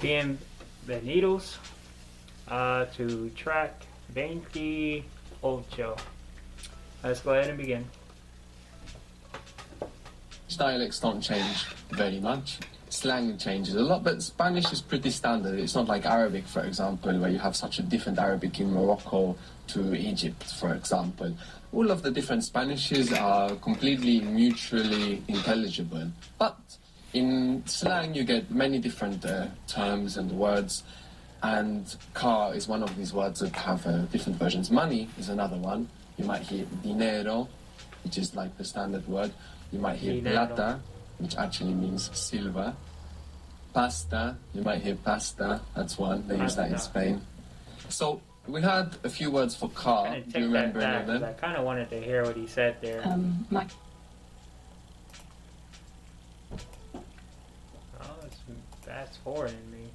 Bienvenidos to track 28. Let's go ahead and begin. Dialects don't change very much. Slang changes a lot, but Spanish is pretty standard. It's not like Arabic, for example, where you have such a different Arabic in Morocco to Egypt, for example. All of the different Spanishes are completely mutually intelligible. But in slang, you get many different terms and words, and car is one of these words that have different versions. Money is another one. You might hear dinero, which is like the standard word. You might hear Dinero. plata, which actually means silver. Pasta, you might hear pasta, that's one, they use that in Pasta. Spain. So, we had a few words for car. I'm gonna Do take you that remember any back of 'cause them? I kind of wanted to hear what he said there. Oh, that's foreign in me.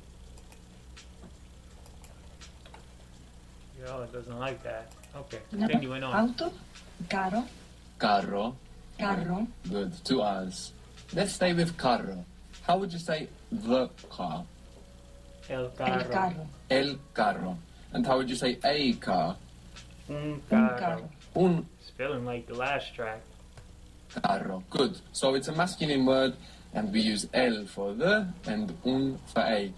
Yo, it doesn't like that. Okay, continuing on. Auto, carro, Carro, carro, good, 2 R's. Let's stay with carro. How would you say the car? El el carro. carro, El carro. And how would you say a car? Un un carro. carro, Un It's feeling like the last track. carro. Good. So it's a masculine word, and we use el for the and un for a.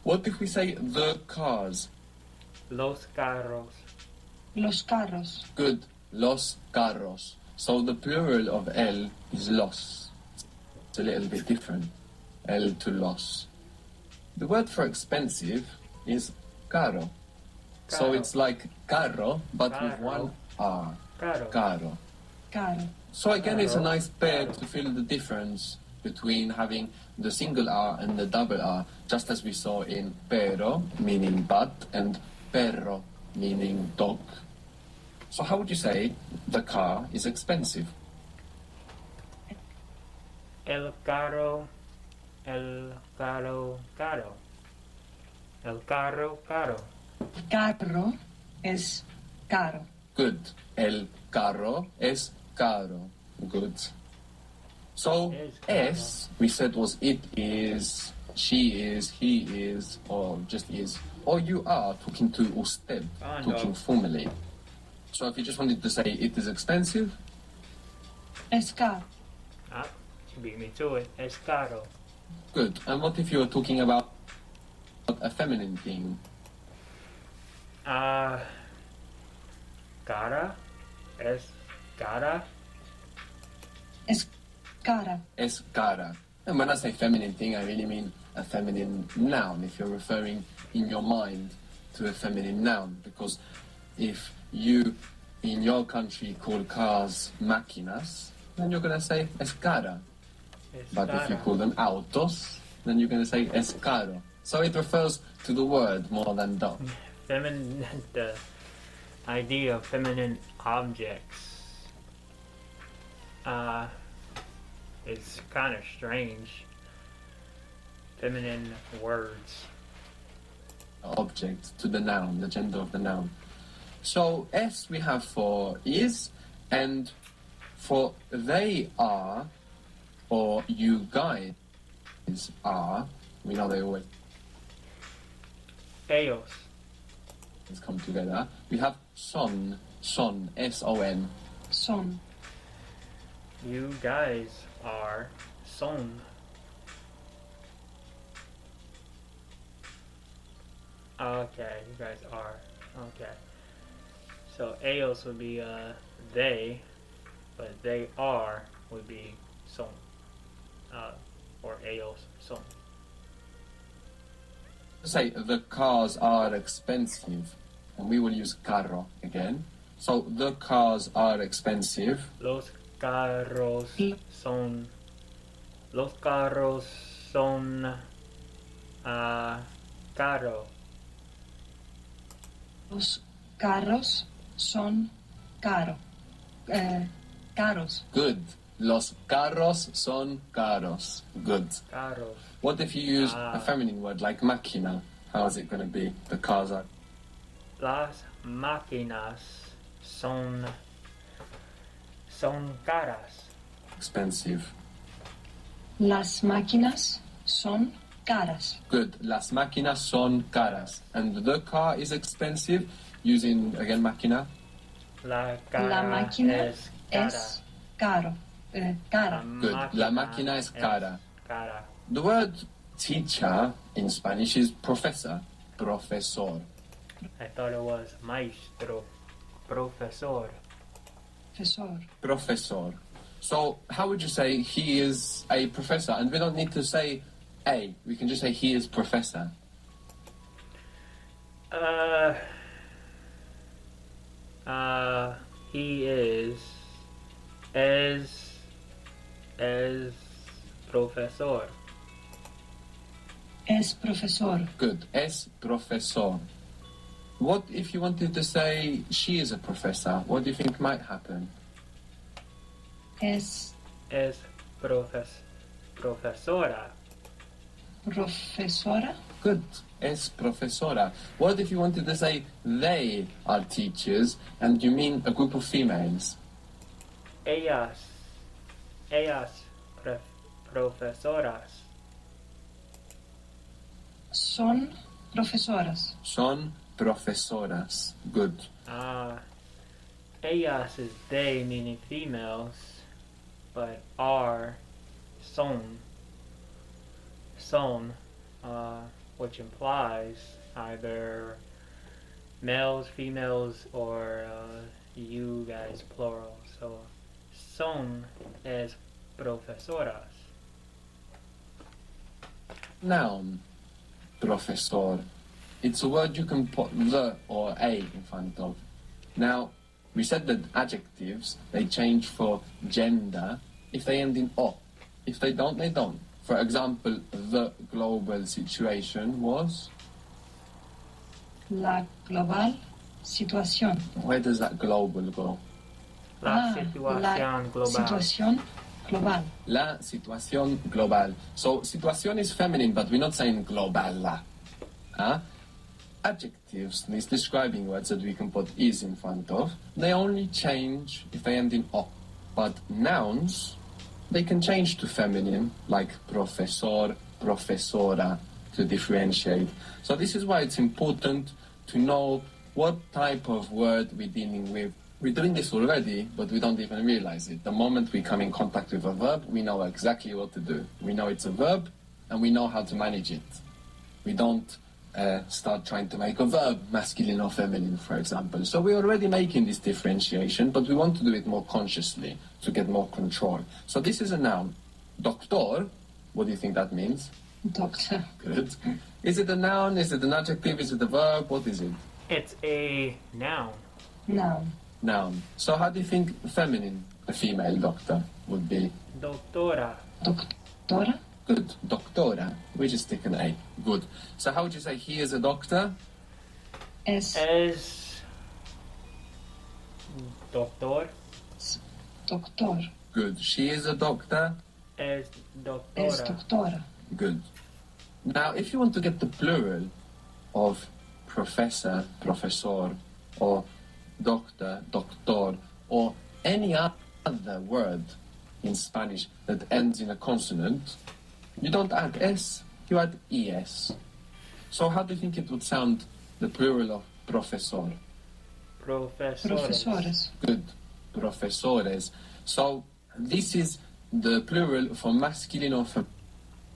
What if we say the cars? Los carros. los carros, Good. Los carros. So the plural of el is los. It's a little bit different. El to los. The word for expensive is caro. So Caro. it's like carro, but with Carro. one R. Caro. Caro. caro, So again, it's a Caro. nice pair Caro. to feel the difference between having the single R and the double R, just as we saw in pero, meaning but, and perro, meaning dog. So how would you say the car is expensive? El carro. El carro. Caro. El carro. Caro. carro es caro, Good. El carro es caro. Good. So Is caro. S, we said was it is, she is, he is, or just is. Or you are talking to usted, Kind talking of. formally. So if you just wanted to say it is expensive, es caro, Ah, you beat me to it. Es caro. good. And what if you were talking about a feminine thing? Cara. Es cara. es cara, Es cara. And when I say feminine thing, I really mean a feminine noun, if you're referring in your mind to a feminine noun. Because if you, in your country, call cars máquinas, then you're going to say es cara. Es But cara. if you call them autos, then you're going to say es caro. So it refers to the word more than the. Feminine, the idea of feminine objects is kind of strange. Feminine words. Object to the noun, the gender of the noun. So S we have for is, and for they are, or you guys are, we know they always Ellos. come together. We have son, S-O-N. son, You guys are son. Okay, you guys are. Okay. So ellos would be they, but they are would be son. Or ellos son. Say the cars are expensive, and we will use carro again. So the cars are expensive. Los carros L- son. Los carros son. Caro. los carros son caro, caros, Good. Los carros son caros. Good. Carros. What if you use Ah. a feminine word like máquina? How is it going to be? The cars are Las máquinas son caras. expensive. las máquinas son caras. Good. Las máquinas son caras. And the car is expensive. Using, again, máquina. La La máquina es cara. es caro. Cara. Good. La máquina es cara. Cara. The word teacher in Spanish is professor. Profesor. I thought it was maestro. Profesor. Profesor. Professor. So, how would you say he is a professor? And we don't need to say a. We can just say he is professor. He is es profesor. Es profesor. Good. Es profesor. What if you wanted to say she is a professor? What do you think might happen? Es Profesora. profesora. Good. Es profesora. What if you wanted to say they are teachers and you mean a group of females? Ellas profesoras. Son profesoras. Son profesoras. Good. Ellas is they, meaning females, but are son, which implies either males, females, or you guys plural. So son es profesoras. Noun. Profesor. It's a word you can put the or a in front of. Now, we said that adjectives, they change for gender if they end in o. If they don't, they don't. For example, the global situation was... La global situación. Where does that global go? La situación global. Situación global. La situación global. So, situación is feminine, but we're not saying global. Huh? Adjectives, these describing words that we can put is in front of, they only change if they end in o. But nouns, they can change to feminine, like profesor, profesora, to differentiate. So this is why it's important to know what type of word we're dealing with. We're doing this already, but we don't even realize it. The moment we come in contact with a verb, we know exactly what to do. We know it's a verb, and we know how to manage it. We don't start trying to make a verb masculine or feminine, for example. So we're already making this differentiation, but we want to do it more consciously to get more control. So this is a noun. Doctor, what do you think that means? Doctor. Good. Is it a noun? Is it an adjective? Is it a verb? What is it? It's a noun. Noun. Noun. So how do you think feminine, a female doctor, would be? Doctora. Doctora. Good. Doctora. We just take an A. Good. So how would you say he is a doctor? Es Doctor. doctor. Good. She is a doctor? Es doctora. Es doctora. Good. Now, if you want to get the plural of professor, profesor, or doctor, doctor, or any other word in Spanish that ends in a consonant, you don't add S, you add ES. So how do you think it would sound, the plural of profesor? Profesores. Profesores. Good. Profesores. So this is the plural for masculine or for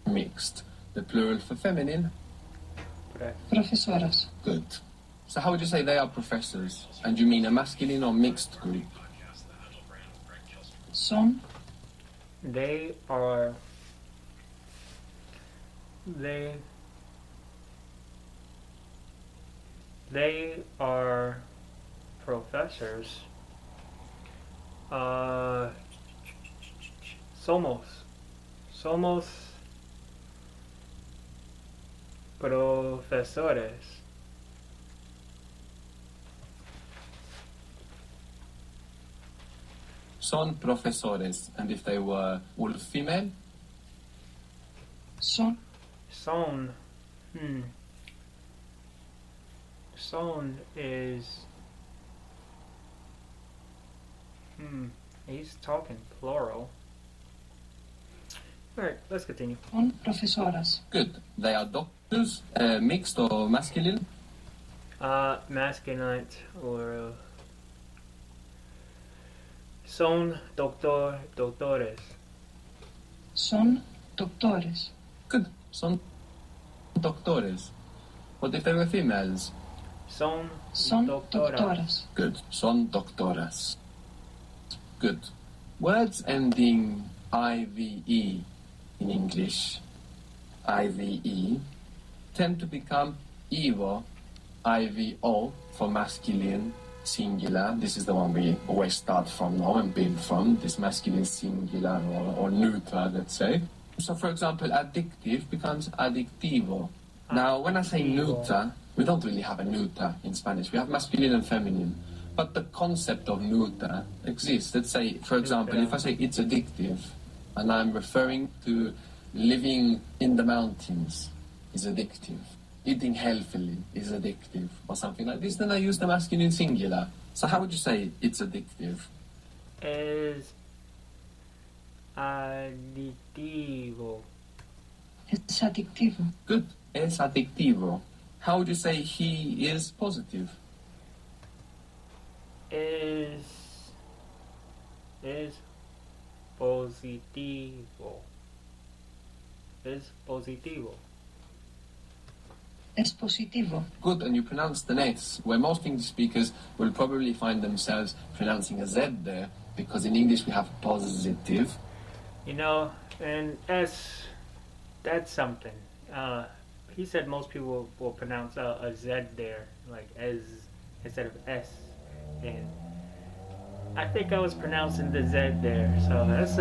mixed. The plural for feminine. Profesoras. Good. So how would you say they are professors? And you mean a masculine or mixed group? Son They are. They are professors. Somos profesores. Son profesores. And if they were all female? son Son. Son is. He's talking plural. Alright, let's continue. Son profesoras. Good. They are doctors, mixed or masculine? Masculine or son doctores. Son doctores. Good. Son doctores. What if they were females? Son Doctoras. doctoras. Good. Son doctoras. Good. Words ending IVE in English, IVE, tend to become EVO, IVO for masculine, singular. This is the one we always start from now and build from, this masculine singular or neuter, let's say. So, for example, addictive becomes adictivo. Now, when I say neuter, we don't really have a neuter in Spanish. We have masculine and feminine. But the concept of neuter exists. Let's say, for example, if I say it's addictive, and I'm referring to living in the mountains is addictive, eating healthily is addictive, or something like this, then I use the masculine singular. So how would you say it's addictive? Es adictivo. Es adictivo. Good. Es adictivo. How would you say he is positive? Es positivo. Es positivo. Es positivo. Good, and you pronounce the S, where most English speakers will probably find themselves pronouncing a Z there, because in English we have positive. You know, and S, that's something. He said most people will pronounce a Z there, like S instead of S. And I think I was pronouncing the Z there, so that's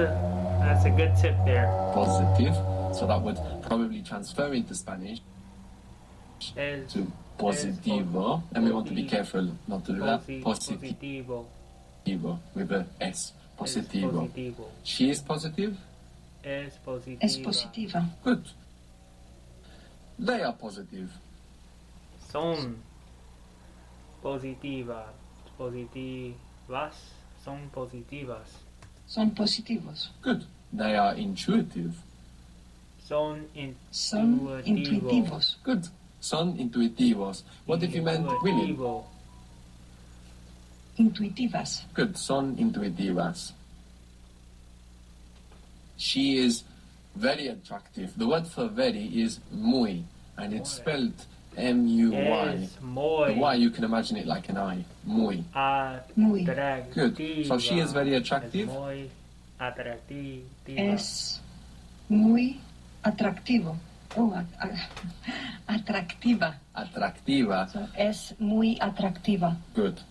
a good tip there. Positive, so that would probably transfer into Spanish Es to positivo, and we want to be careful not to do that. positivo. Positivo with a S. Positivo. Es positivo. She is positive? Es positiva. Es positiva. Good. They are positive. Son positivas. Positivas. Son positivas. Son positivos. Good. They are intuitive. Son Son intuitivos. Good. Son intuitivos. What if you meant women? Intuitivo. Intuitivas. Good. Son intuitivas. She is very attractive. The word for very is muy, and it's spelled M-U-Y. Es muy The Y, you can imagine it like an I. Muy. Muy. atractiva. Good. So she is very attractive. Es muy atractiva. Es muy atractivo. Oh, atractiva. Atractiva. So, es muy atractiva. Good.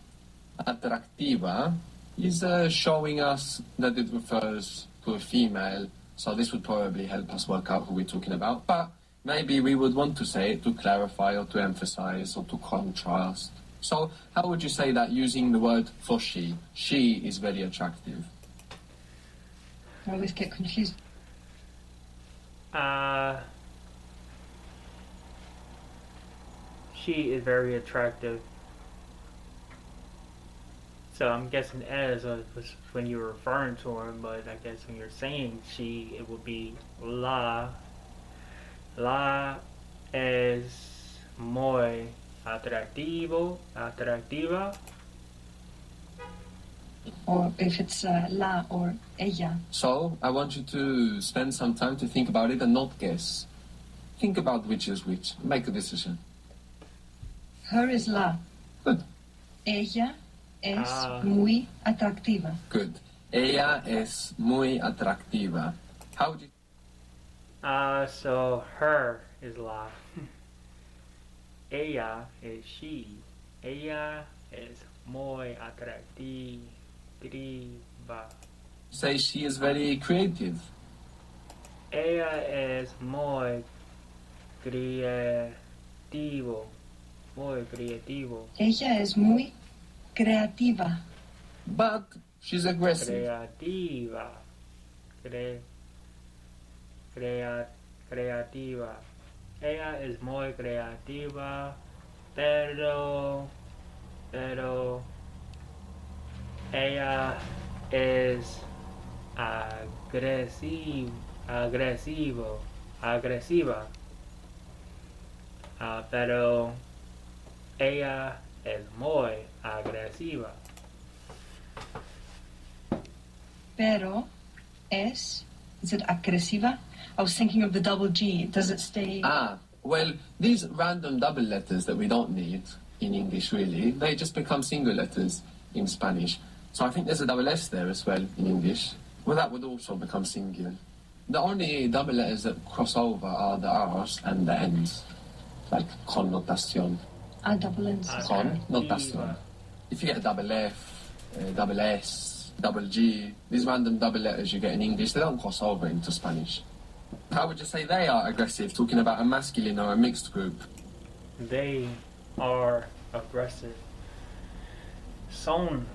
Atractiva is showing us that it refers to a female, so this would probably help us work out who we're talking about. But maybe we would want to say it to clarify or to emphasize or to contrast. So how would you say that using the word for she? She is very attractive. I always get confused. She is very attractive. So I'm guessing as was when you're referring to her, but I guess when you're saying she, it would be la. La es muy atractiva. Or if it's la or ella. So I want you to spend some time to think about it and not guess. Think about which is which. Make a decision. Her is la. Good. Ella es muy atractiva. Good. Ella es muy atractiva. How would you... So her is la. Ella is she. Ella es muy atractiva. say she is very creative? Ella es muy creativo. Muy creativo. Ella es muy creativa. But she's aggressive. Creativa. Creativa. Ella es muy creativa, pero ella es agresivo, agresiva. Pero ella es muy agresiva. Pero is it agresiva? I was thinking of the double G. Does it stay? Well, these random double letters that we don't need in English really, they just become single letters in Spanish. So I think there's a double S there as well in English. Well, that would also become singular. The only double letters that cross over are the R's and the N's, like connotación. Double N's. Connotación. If you get a double F, double S, double G, these random double letters you get in English, they don't cross over into Spanish. How would you say they are aggressive, talking about a masculine or a mixed group? They are aggressive. Son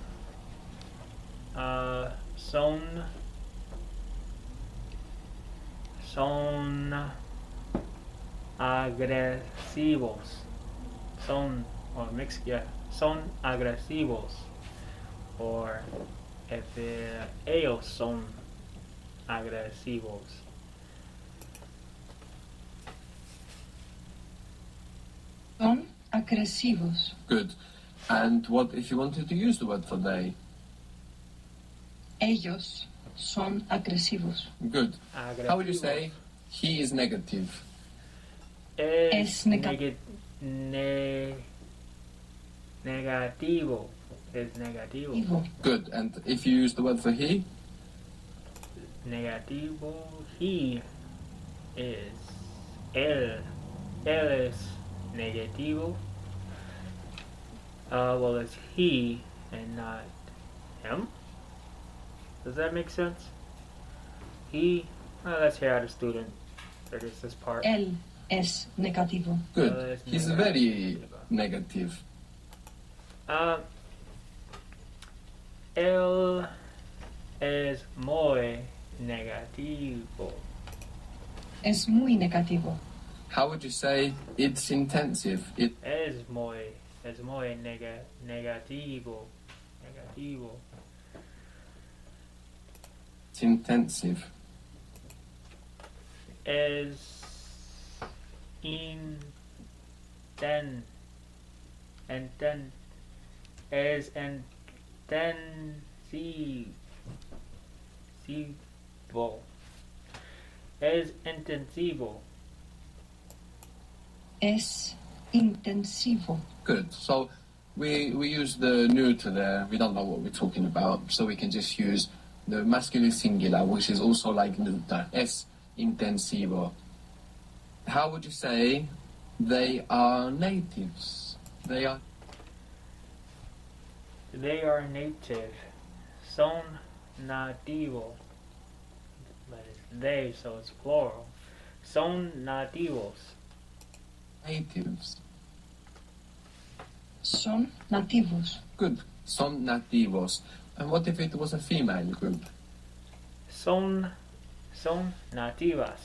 agresivos. Son or mixed, yeah. Son agresivos. Or if ellos son agresivos. Son agresivos. Good. And what if you wanted to use the word for they? Ellos son agresivos. Good. Agresivos. How would you say he is negative? Es negativo. Es negativo. Negativo. Good. And if you use the word for he? Negativo. He is. Él es negativo. Well, it's he and not him. Does that make sense? He. Let's hear out a student. There is this part. Él es negativo. Good. Es He's negativo. very negative. Él es muy negativo. Es muy negativo. How would you say it's intensive? Es muy negativo. Negativo. It's intensive. Es es intensivo. Es intensivo. Es intensivo. Good. So we use the neuter there. We don't know what we're talking about, so we can just use the masculine singular, which is also like neuter. Es intensivo. How would you say they are natives? They are native. Son nativo. But it's they, so it's plural. Son nativos. natives. Son nativos. Good. Son nativos. And what if it was a female group? Son nativas.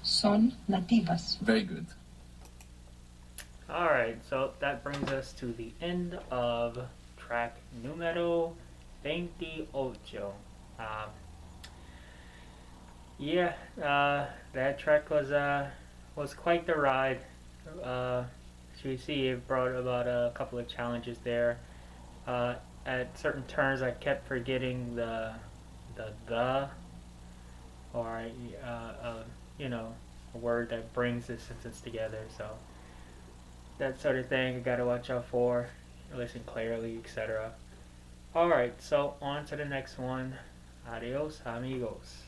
Son nativas. Very good. Alright, so that brings us to the end of track número 28. That track was quite the ride. As you see, it brought about a couple of challenges there. At certain turns, I kept forgetting the or a word that brings the sentence together. So that sort of thing I gotta watch out for. Listen clearly, etc. Alright, so on to the next one. Adios, amigos.